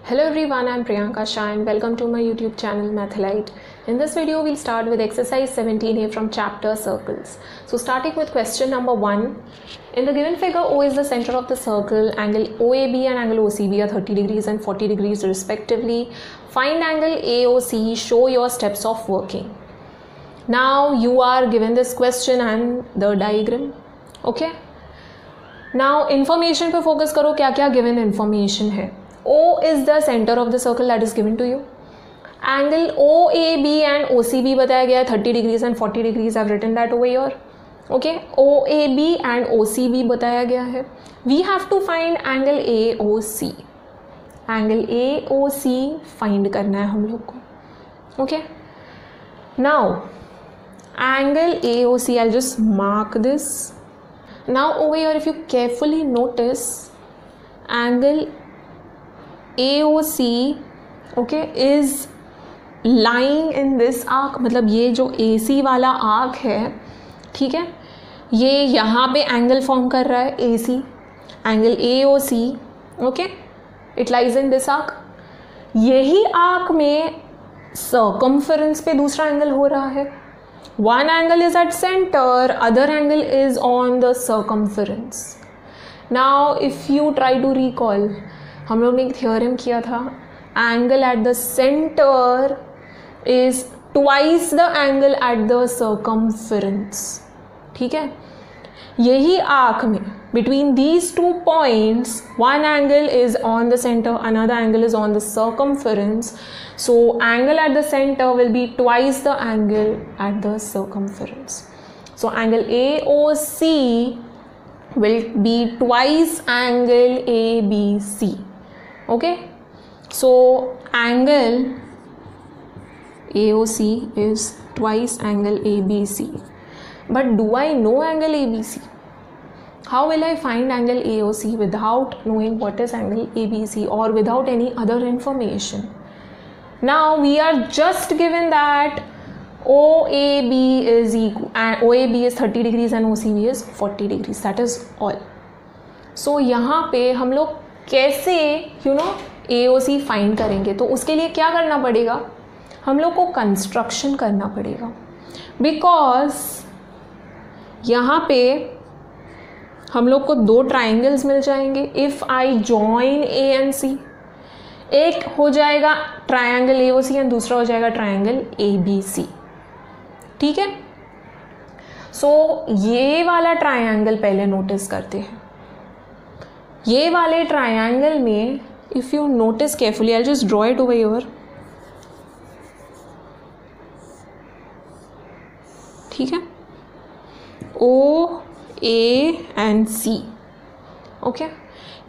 Hello everyone, I'm Priyanka Shah and welcome to my YouTube channel Mathlite. In this video, we'll start with exercise 17A from chapter circles. So starting with question number 1. In the given figure, O is the center of the circle. Angle OAB and angle OCB are 30 degrees and 40 degrees respectively. Find angle AOC, show your steps of working. Now you are given this question and the diagram. Okay. Now information पे focus करो, क्या क्या given information है. O is the center of the circle that is given to you. Angle OAB and OCB बताया गया है 30 degrees and 40 degrees. I've written that over here. Okay, OAB and OCB बताया गया है. We have to find angle AOC. Angle AOC find करना है हम लोग को. Okay. Now angle AOC, I'll just mark this. Now over here, if you carefully notice, angle AOC okay is lying in this arc. मतलब ये जो AC वाला arc है, ठीक है, ये यहाँ पे एंगल फॉर्म कर रहा है AC. Angle AOC okay it lies in this arc. यही आर्क में सर्कमफेरेंस पे दूसरा एंगल हो रहा है. One angle is at centre, other angle is on the circumference. Now if you try to recall, हम लोग ने एक थ्योरम किया था, angle at the centre is twice the angle at the circumference. ठीक है, यही आर्क में between these two points one angle is on the centre, another angle is on the circumference. So angle at the centre will be twice the angle at the circumference. So angle AOC will be twice angle ABC. Okay, so angle AOC is twice angle ABC. But do I know angle ABC? How will I find angle AOC without knowing what is angle ABC or without any other information? Now we are just given that OAB is equal and OAB is 30 degrees and OCB is 40 degrees. That is all. So यहाँ पे हम लोग कैसे AOC find करेंगे? तो उसके लिए क्या करना पड़ेगा, हम लोग को कंस्ट्रक्शन करना पड़ेगा. बिकॉज यहाँ पे हम लोग को दो ट्राइंगल्स मिल जाएंगे. If I join A and C, एक हो जाएगा ट्राइंगल AOC एंड दूसरा हो जाएगा ट्राइंगल ABC. ठीक है, सो ये वाला ट्राइंगल पहले नोटिस करते हैं. ये वाले ट्राइंगल में if you notice carefully, I just draw it over here. ठीक है, O A and C. Okay,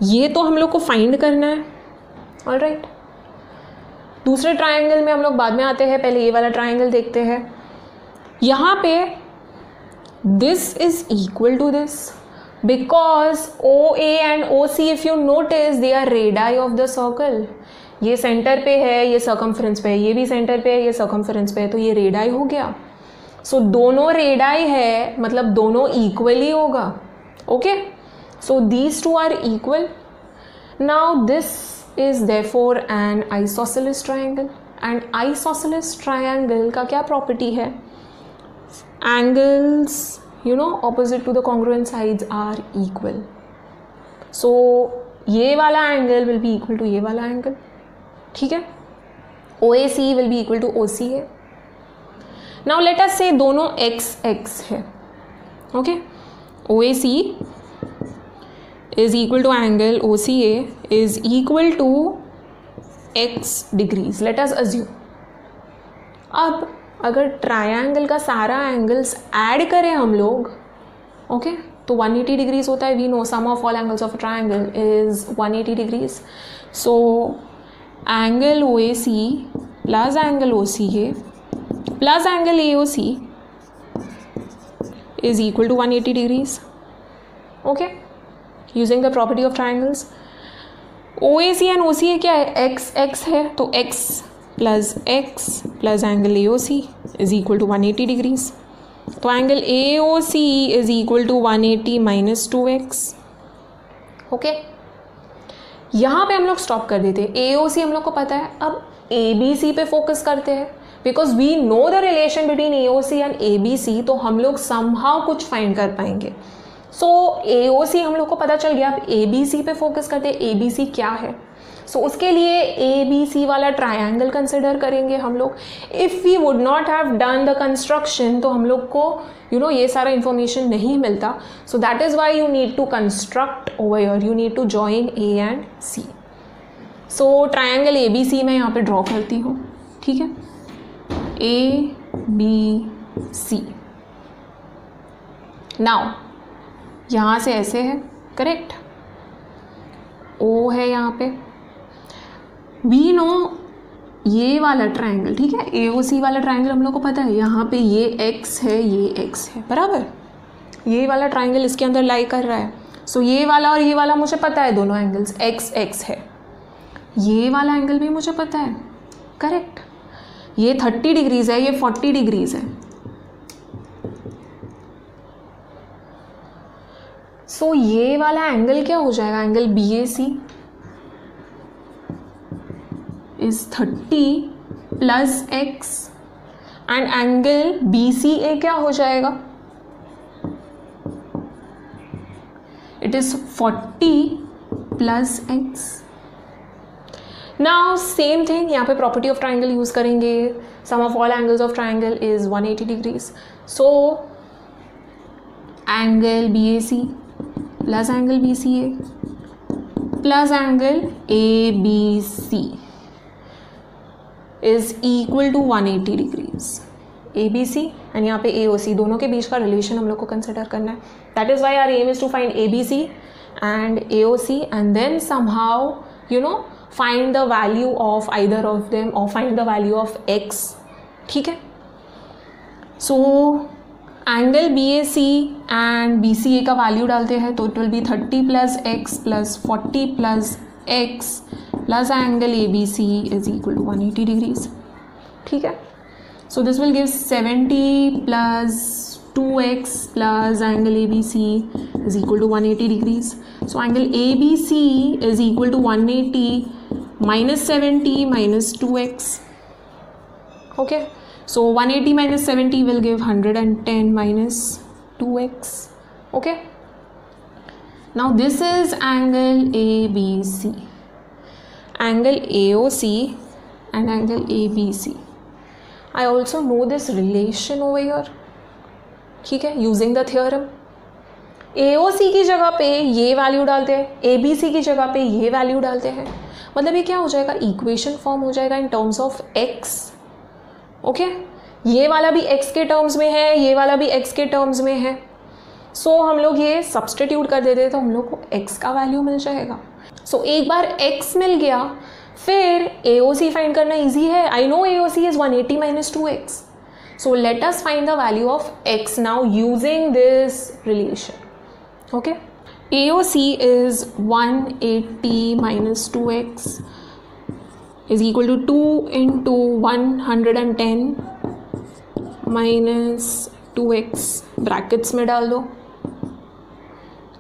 ये तो हम लोग को फाइंड करना है. ऑलराइट, दूसरे ट्राइंगल में हम लोग बाद में आते हैं, पहले ये वाला ट्राइंगल देखते हैं. यहाँ पे this is equal to this because OA and OC if you notice they are radii of the circle. ये सेंटर पे है, ये सर्कमफेरेंस पे है, ये भी सेंटर पे है, ये सर्कमफेरेंस पे है, तो ये रेडाई हो गया. सो दोनों रेडाई है, मतलब दोनों इक्वली होगा. Okay, so these two are equal. Now this is therefore an isosceles triangle. And isosceles triangle का क्या प्रॉपर्टी है? Angles opposite to the congruent sides are equal. So ये वाला angle will be equal to ये वाला angle. ठीक है, OAC will be equal to OCA. Now let us say दोनों x है. Okay, OAC is equal to angle OCA is equal to x degrees. Let us assume. अब अगर triangle का सारा एंगल्स ऐड करें हम लोग, ओके, तो 180 डिग्रीज होता है. We know sum of all angles of triangle is 180 degrees. So angle OAC plus angle OCA plus angle AOC is equal to 180 degrees. Okay, using the property of triangles. OAC and OCA क्या है? x है, तो x plus angle AOC is equal to 180 degrees. तो angle AOC is equal to 180 minus 2x. Okay, यहाँ पे हम लोग stop कर देते हैं, AOC हम लोग को पता है, अब ABC पे फोकस करते हैं because we know the relation between AOC and ABC, तो हम लोग समहाउ कुछ फाइंड कर पाएंगे। सो AOC हम लोग को पता चल गया, अब ABC पे फोकस करते हैं, ABC क्या है। सो उसके लिए ABC वाला ट्रायंगल कंसिडर करेंगे हम लोग। If we would not have done the construction तो हम लोग को ये सारा इंफॉर्मेशन नहीं मिलता। So that is why you need to construct over here, you need to join A and C। So triangle ABC मैं यहाँ पे ड्रॉ करती हूँ, ठीक है, ABC। नाउ यहाँ से ऐसे है, करेक्ट, O है यहाँ पे, वी नो ये वाला ट्रायंगल, ठीक है, AOC वाला ट्रायंगल हम लोग को पता है, यहाँ पे ये X है, ये X है, बराबर, ये वाला ट्रायंगल इसके अंदर लाई कर रहा है। सो ये वाला और ये वाला मुझे पता है, दोनों एंगल्स X X है, ये वाला एंगल भी मुझे पता है, करेक्ट, ये 30 डिग्रीज है, ये 40 डिग्रीज है। सो ये वाला एंगल क्या हो जाएगा, angle BAC is 30 plus X and angle BCA क्या हो जाएगा, it is 40 plus X। Now same thing, यहाँ पे प्रॉपर्टी ऑफ ट्राइंगल यूज करेंगे, sum of all angles of triangle is 180 degrees. So angle BAC plus angle BCA plus angle ABC is equal to 180 degrees. ABC and यहाँ पे AOC दोनों के बीच का relation हम लोग को कंसिडर करना है। That is why our aim is to find ABC and AOC and then somehow find the value of either of them or find the value of X, ठीक है। So angle BAC and BCA का value डालते हैं तो it will be 30 plus X plus 40 plus X plus angle ABC is equal to 180 degrees, ठीक है। So this will give 70 plus 2X plus angle ABC is equal to 180 degrees. So angle ABC is equal to 180 minus 70 minus 2X. Okay. So 180 minus 70 will give 110 minus 2X. Okay. Now this is angle ABC. Angle AOC and angle ABC. I also know this relation over here. ठीक है, using the theorem. AOC की जगह पे ये value डालते हैं, ABC की जगह पे ये वैल्यू डालते हैं, मतलब ये क्या हो जाएगा, इक्वेशन फॉर्म हो जाएगा in terms of X। Okay, ये वाला भी X के टर्म्स में है, ये वाला भी X के टर्म्स में है। सो हम लोग ये सब्सटीट्यूट कर देते हैं तो हम लोग को X का वैल्यू मिल जाएगा। सो एक बार X मिल गया, फिर AOC फाइंड करना ईजी है। I know AOC is 180 minus 2X. So let us find the value of X now using this relation. Okay, AOC is 180 minus 2X is equal to 2 into 110 minus 2X, brackets में डाल दो।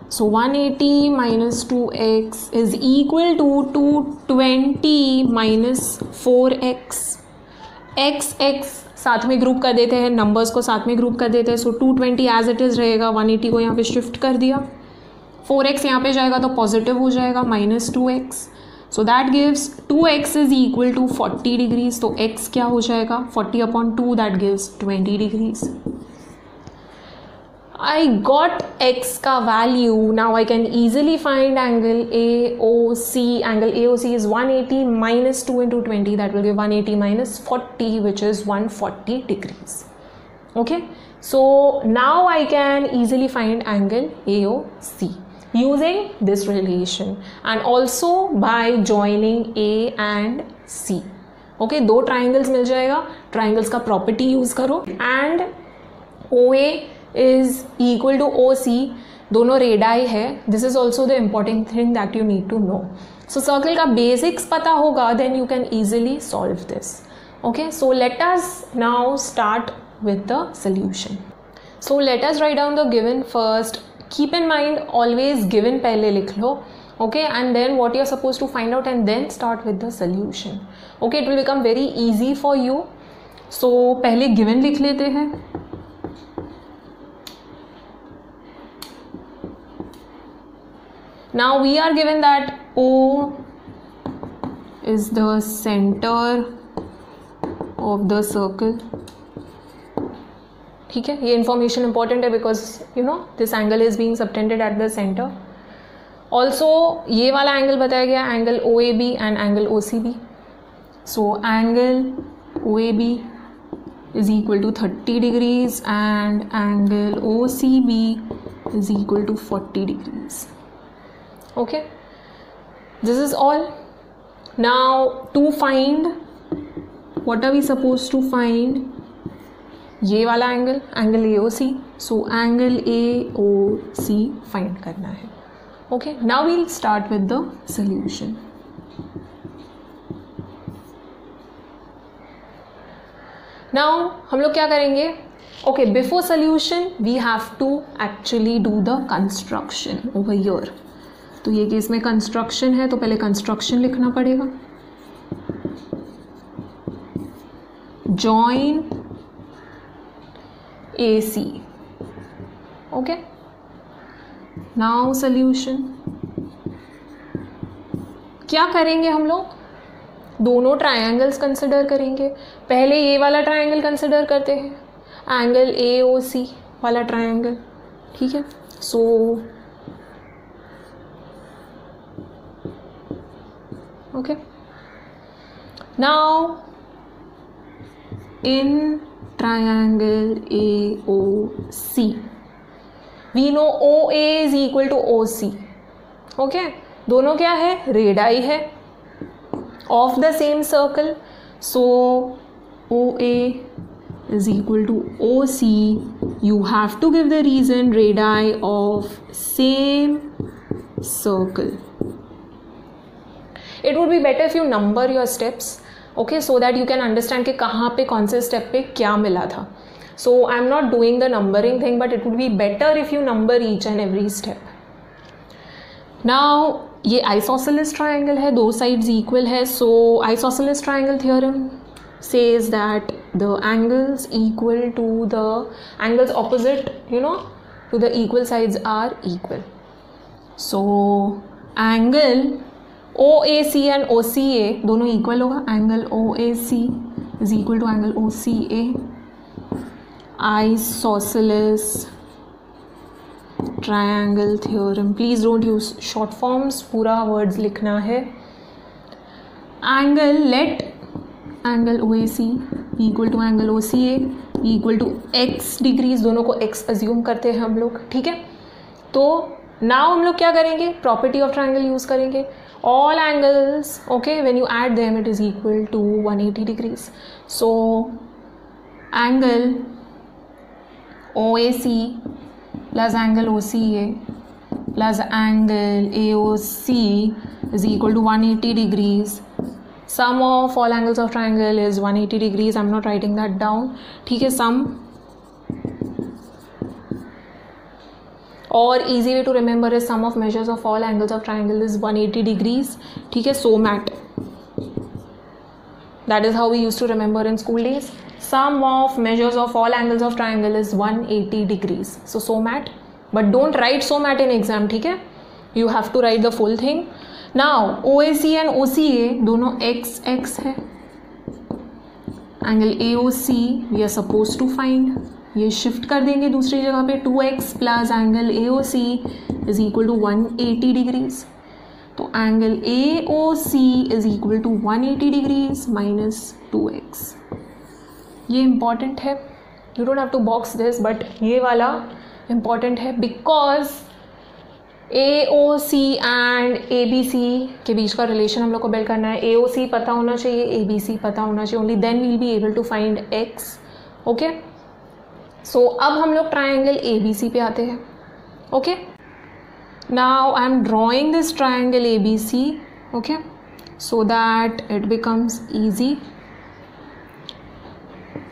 So 180 minus 2X is equal to 220 minus 4X. X साथ में group कर देते हैं, numbers को साथ में ग्रुप कर देते हैं। सो 220 एज इट इज़ रहेगा, 180 को यहाँ पे शिफ्ट कर दिया, 4X यहाँ पे जाएगा तो पॉजिटिव हो जाएगा, minus 2X। So that gives 2X is equal to 40 degrees. तो X क्या हो जाएगा, 40/2, that gives 20 degrees. I got X का value. Now I can easily find angle AOC. Angle AOC is 180 minus 2 into 20. That will give 180 minus 40, which is 140 degrees. Okay. So now I can easily find angle AOC using this relation and also by joining A and C. Okay. दो triangles मिल जाएगा. Triangles का property use करो and OA is equal to OC, दोनों radii है। This is also the important thing that you need to know. So circle का basics पता होगा, then you can easily solve this. Okay, so let us now start with the solution. So let us write down the given first. Keep in mind always given पहले लिख लो, okay, and then what you are supposed to find out and then start with the solution. Okay, it will become very easy for you. So पहले given लिख लेते हैं. Now we are given that O is the center of the circle. ठीक है, ये information important है because you know this angle is being subtended at the center. Also ये वाला angle बताया गया angle OAB and angle OCB. So angle OAB is equal to 30 degrees and angle OCB is equal to 40 degrees. Okay, this is all. Now to find, what are we supposed to find? ये वाला angle, angle AOC. So angle AOC find करना है. Okay, now we'll start with the solution. Now हम लोग क्या करेंगे? Okay, before solution we have to actually do the construction over here. तो ये केस में कंस्ट्रक्शन है तो पहले कंस्ट्रक्शन लिखना पड़ेगा. Join AC. Okay, now solution. क्या करेंगे हम लोग? दोनों ट्रायंगल्स कंसिडर करेंगे. पहले ये वाला ट्रायंगल कंसिडर करते हैं, एंगल AOC वाला ट्रायंगल. ठीक है, सो okay, now in triangle AOC we know OA is equal to OC. okay, दोनों क्या है? रेडाई है of the same circle. so OA is equal to OC. you have to give the reason, radii of same circle. It would be better if you number your steps, okay, so that you can understand कि कहाँ पे कौन से step पे क्या मिला था. So I'm not doing the numbering thing, but it would be better if you number each and every step. Now ये isosceles triangle है, दो sides equal है. So isosceles triangle theorem says that the angles equal to the angles opposite, you know, to the equal sides are equal. So angle OAC and OCA दोनों equal होगा. Angle OAC is equal to angle OCA. Isosceles triangle theorem. Please don't use short forms, पूरा words लिखना है. Angle let angle OAC equal to angle OCA equal to x degrees. दोनों को x assume करते हैं हम लोग. ठीक है, तो नाउ हम लोग क्या करेंगे? प्रॉपर्टी ऑफ ट्रायंगल यूज करेंगे. all angles, okay, when you add them it is equal to 180 degrees. so angle OAC plus angle OCA plus angle AOC is equal to 180 degrees. sum of all angles of triangle is 180 degrees. I'm not writing that down. ठीक है, sum. और easy way to remember is sum of measures of all angles of triangle is 180 degrees. ठीक है, SOMAT. That is how we used to remember in school days. Sum of measures of all angles of triangle is 180 degrees. So SOMAT. But don't write SOMAT in exam. ठीक है, you have to write the full thing. Now OAC and OCA दोनों x x है. Angle AOC we are supposed to find. ये shift कर देंगे दूसरी जगह पे. 2x plus angle AOC is equal to 180 degrees. तो angle AOC is equal to 180 degrees minus 2x. ये इम्पॉर्टेंट है, you don't have to box this, but ये वाला इम्पॉर्टेंट है बिकॉज AOC एंड ABC के बीच का रिलेशन हम लोग को बिल्ड करना है. AOC पता होना चाहिए, ABC पता होना चाहिए. Only then we'll be able to find x. Okay, so अब हम लोग ट्राइंगल ABC पे आते हैं. Okay, now I am drawing this triangle ABC. Okay, so that it becomes easy.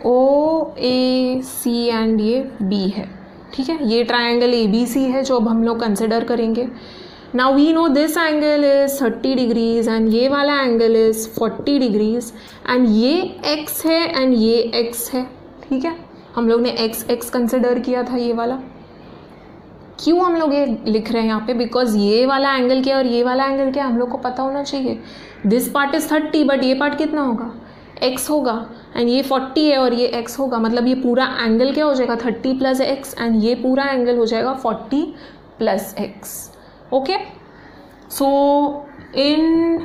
OAC and ये B है. ठीक है, ये ट्राइंगल ABC है जो अब हम लोग कंसिडर करेंगे. Now we know this angle is 30 degrees and ये वाला एंगल इज 40 डिग्रीज एंड ये x है एंड ये x है, ठीक है। हम लोग ने x कंसिडर किया था ये वाला। क्यों हम लोग ये लिख रहे हैं यहाँ पे? बिकॉज ये वाला एंगल क्या और ये वाला एंगल क्या हम लोग को पता होना चाहिए। दिस पार्ट इज 30 बट ये पार्ट कितना होगा? x होगा एंड ये 40 है और ये x होगा, मतलब ये पूरा एंगल क्या हो जाएगा? 30 प्लस एक्स एंड ये पूरा एंगल हो जाएगा 40 plus x. Okay, so in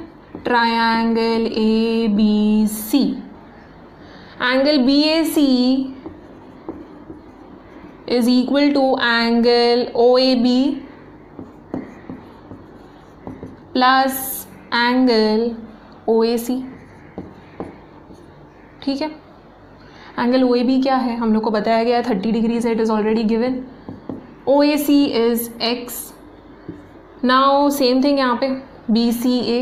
triangle ABC, angle BAC is equal to angle OAB plus angle OAC, ठीक है। एंगल OAB क्या है? हम लोग को बताया गया 30 डिग्रीज है, it is already given. OAC is x। Now same thing यहाँ पे BCA,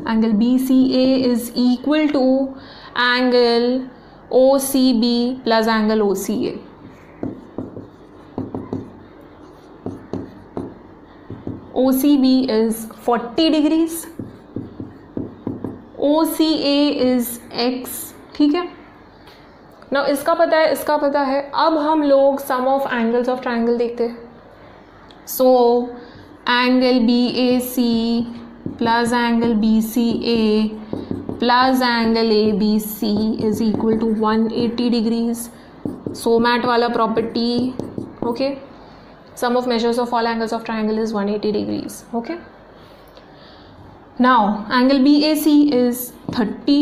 angle BCA is equal to angle OCB plus angle OCA। OCB is 40 degrees, OCA is x, ठीक है। ना इसका पता है, इसका पता है। अब हम लोग sum of angles of triangle देखते हैं। So angle BAC plus angle BCA plus angle ABC is equal to 180 degrees. सोमैट वाला property, okay. Sum of measures of all angles of triangle is 180 degrees. Okay. Now angle BAC is 30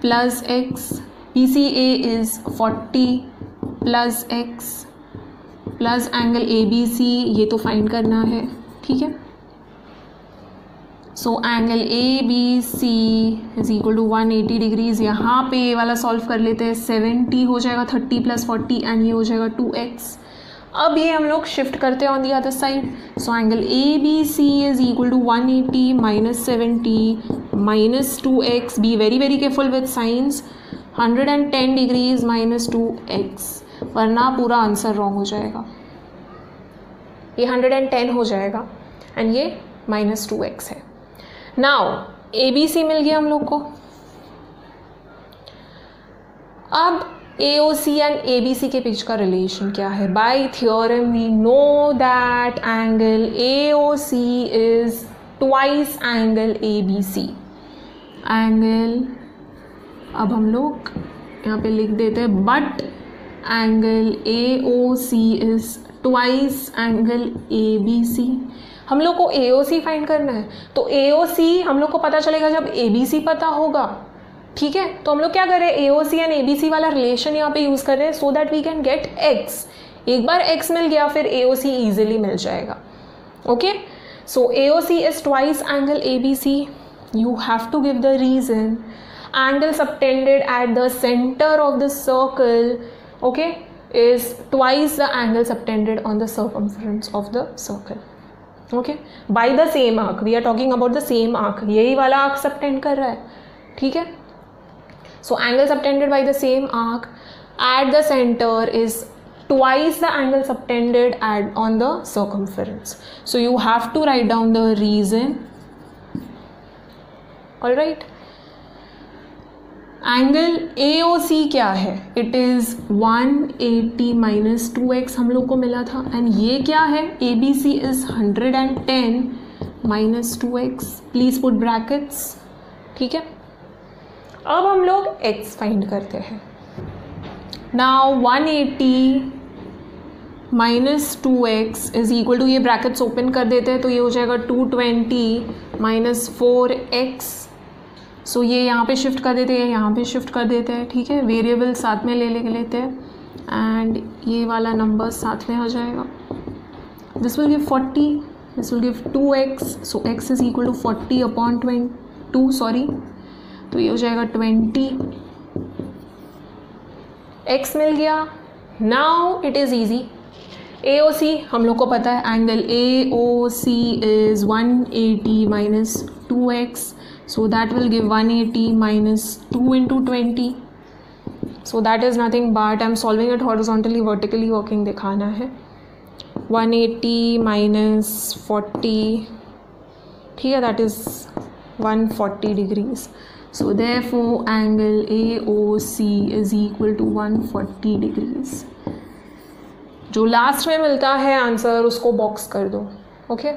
plus x, BCA is 40 plus x plus angle ABC, ये तो find करना है, ठीक है। So angle ABC is equal to 180 degrees. यहाँ पे ये वाला सॉल्व कर लेते हैं। 70 हो जाएगा 30 प्लस 40 एंड ये हो जाएगा 2x। अब ये हम लोग शिफ्ट करते हैं on the other side. So angle ABC is equal to 180 minus 70 minus 2x, be very very careful with signs, 110 degrees minus 2x, वरना पूरा आंसर रॉन्ग हो जाएगा। ये 110 हो जाएगा एंड ये माइनस 2x है। नाउ ABC मिल गया हम लोग को। अब AOC एंड ABC के बीच का रिलेशन क्या है? By theorem we know that angle AOC is twice angle ABC। Angle, अब हम लोग यहाँ पे लिख देते हैं but angle AOC is twice angle ABC। हम लोग को AOC फाइंड करना है, तो AOC हम लोग को पता चलेगा जब ABC पता होगा, ठीक है। तो हम लोग क्या कर रहे हैं? AOC एंड ABC वाला रिलेशन यहाँ पे यूज कर रहे हैं so that we can get x। एक बार x मिल गया फिर AOC इजीली मिल जाएगा। Okay, so AOC is twice angle ABC। You have to give the reason. Angle subtended at the centre of the circle, okay, is twice the angle subtended on the circumference of the circle. Okay, by the same arc, we are talking about the same arc. यही वाला arc subtend कर रहा है, ठीक है। So angle subtended by the same arc at the center is twice the angle subtended on the circumference. So you have to write down the reason. All right. Angle AOC क्या है? It is 180 minus 2x हम लोग को मिला था and ये क्या है? ABC is 110 minus 2x. Please put brackets. ठीक है। अब हम लोग x फाइंड करते हैं। Now 180 minus 2x is equal to, ये ब्रैकेट्स ओपन कर देते हैं तो ये हो जाएगा 220 माइनस 4x। सो ये यहाँ पे शिफ्ट कर देते हैं, यहाँ पे शिफ्ट कर देते हैं, ठीक है। वेरिएबल साथ में ले लेते हैं एंड ये वाला नंबर साथ में आ जाएगा। This will give 40, this will give 2x। So x is equal to 40 upon 2, sorry, तो ये हो जाएगा 20। x मिल गया। Now it is easy. AOC हम लोग को पता है, angle AOC is 180 minus 2x, so that will give 180 minus 2 into 20। So that is nothing but I am solving it horizontally, vertically working दिखाना है। 180 minus 40, ठीक है, that is 140 degrees. So therefore angle AOC is equal to 140 degrees. जो last में मिलता है answer उसको box कर दो. ओके